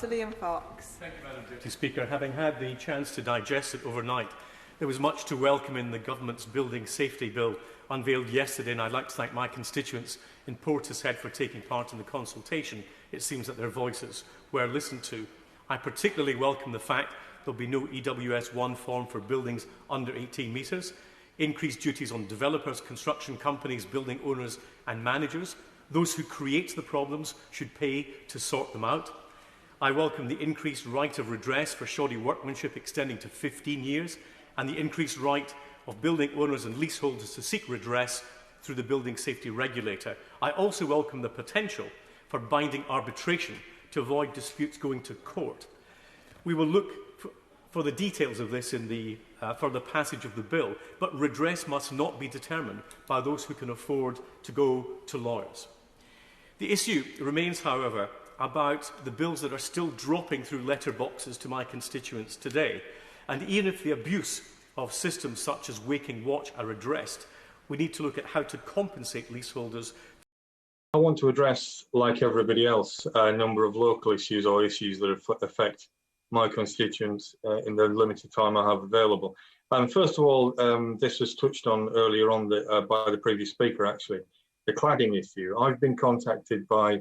Dr. Liam Fox. Thank you, Madam Deputy Speaker. Having had the chance to digest it overnight, there was much to welcome in the Government's Building Safety Bill unveiled yesterday, and I'd like to thank my constituents in Portishead for taking part in the consultation. It seems that their voices were listened to. I particularly welcome the fact there'll be no EWS1 form for buildings under 18 metres, increased duties on developers, construction companies, building owners and managers. Those who create the problems should pay to sort them out. I welcome the increased right of redress for shoddy workmanship extending to 15 years and the increased right of building owners and leaseholders to seek redress through the Building Safety Regulator. I also welcome the potential for binding arbitration to avoid disputes going to court. We will look for the details of this in the further passage of the bill, but redress must not be determined by those who can afford to go to lawyers. The issue remains, however, about the bills that are still dropping through letterboxes to my constituents today. And even if the abuse of systems such as Waking Watch are addressed, we need to look at how to compensate leaseholders. I want to address, like everybody else, a number of local issues or issues that affect my constituents in the limited time I have available. First of all, this was touched on earlier on by the previous speaker, actually, the cladding issue. I've been contacted by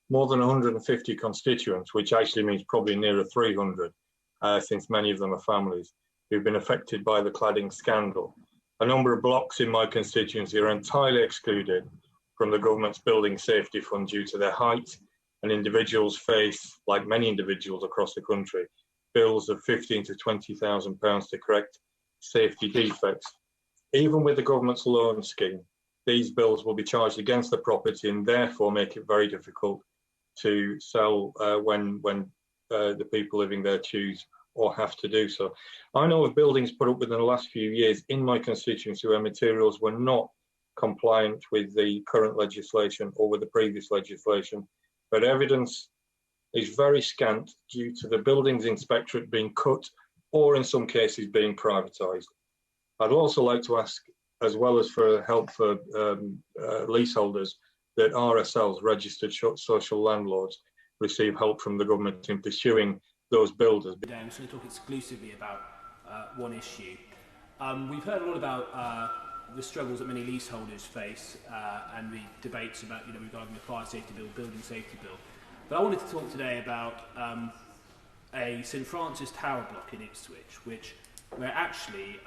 more than 150 constituents, which actually means probably nearer 300, since many of them are families, who've been affected by the cladding scandal. A number of blocks in my constituency are entirely excluded from the government's building safety fund due to their height, and individuals face, like many individuals across the country, bills of £15,000 to £20,000 to correct safety defects. Even with the government's loan scheme, these bills will be charged against the property and therefore make it very difficult to sell when the people living there choose or have to do so. I know of buildings put up within the last few years in my constituency where materials were not compliant with the current legislation or with the previous legislation, but evidence is very scant due to the buildings inspectorate being cut or in some cases being privatised. I'd also like to ask, as well as for help for leaseholders, that RSLs, registered social landlords, receive help from the government in pursuing those builders. I'm just going to talk exclusively about one issue. We've heard a lot about the struggles that many leaseholders face and the debates about, regarding the fire safety bill, building safety bill. But I wanted to talk today about a St Francis Tower block in Ipswich, where actually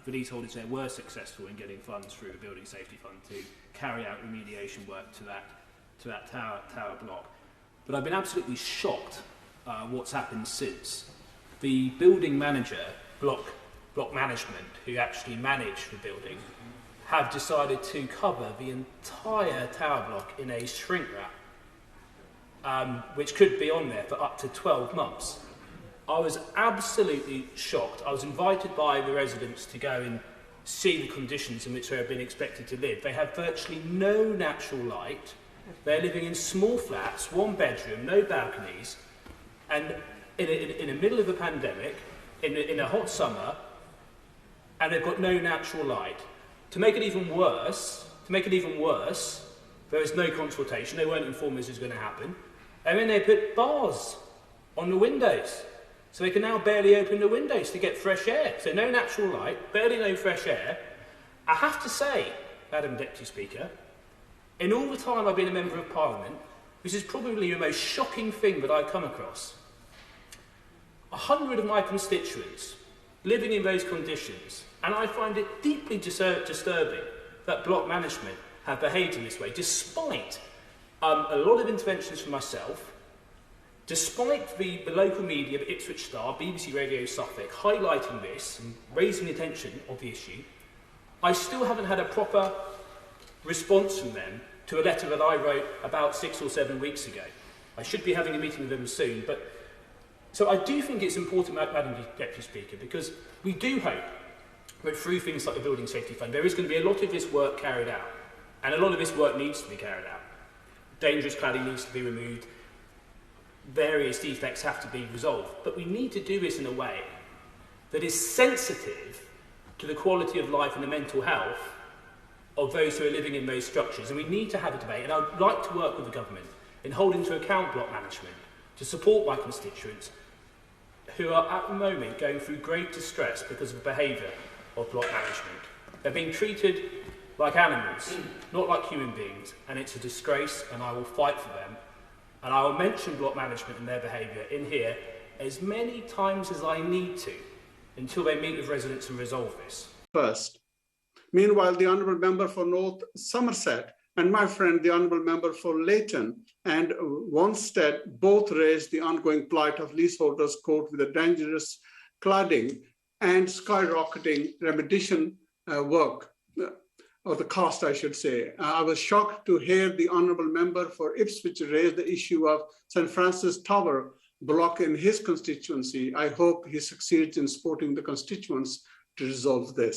the leaseholders there were successful in getting funds through the Building Safety Fund to carry out remediation work to that tower block. But I've been absolutely shocked what's happened since. The building manager, block management, who actually manage the building, have decided to cover the entire tower block in a shrink wrap, which could be on there for up to 12 months. I was absolutely shocked. I was invited by the residents to go and see the conditions in which they have been expected to live. They have virtually no natural light. They're living in small flats, one bedroom, no balconies, and in the middle of a pandemic, in a hot summer, and they've got no natural light. To make it even worse, there is no consultation. They weren't informed this was going to happen. And then they put bars on the windows. So they can now barely open the windows to get fresh air. So no natural light, barely no fresh air. I have to say, Madam Deputy Speaker, in all the time I've been a Member of Parliament, this is probably the most shocking thing that I've come across. 100 of my constituents living in those conditions, and I find it deeply disturbing that block management have behaved in this way, despite a lot of interventions from myself, despite the local media, the Ipswich Star, BBC Radio Suffolk, highlighting this and raising the attention of the issue. I still haven't had a proper response from them to a letter that I wrote about 6 or 7 weeks ago. I should be having a meeting with them soon, so I do think it's important, Madam Deputy Speaker, because we do hope that through things like the Building Safety Fund, there is going to be a lot of this work carried out, and a lot of this work needs to be carried out. Dangerous cladding needs to be removed, various defects have to be resolved, but we need to do this in a way that is sensitive to the quality of life and the mental health of those who are living in those structures, and we need to have a debate, and I would like to work with the government in holding to account block management to support my constituents who are at the moment going through great distress because of the behaviour of block management. They're being treated like animals, not like human beings, and it's a disgrace, and I will fight for them. And I will mention block management and their behaviour in here as many times as I need to until they meet with residents and resolve this. First. Meanwhile, the Honourable Member for North Somerset and my friend, the Honourable Member for Leighton and Wanstead, both raised the ongoing plight of leaseholders caught with a dangerous cladding and skyrocketing remediation work, or the cost, I should say. I was shocked to hear the Honourable Member for Ipswich raise the issue of St Francis Tower block in his constituency. I hope he succeeds in supporting the constituents to resolve this.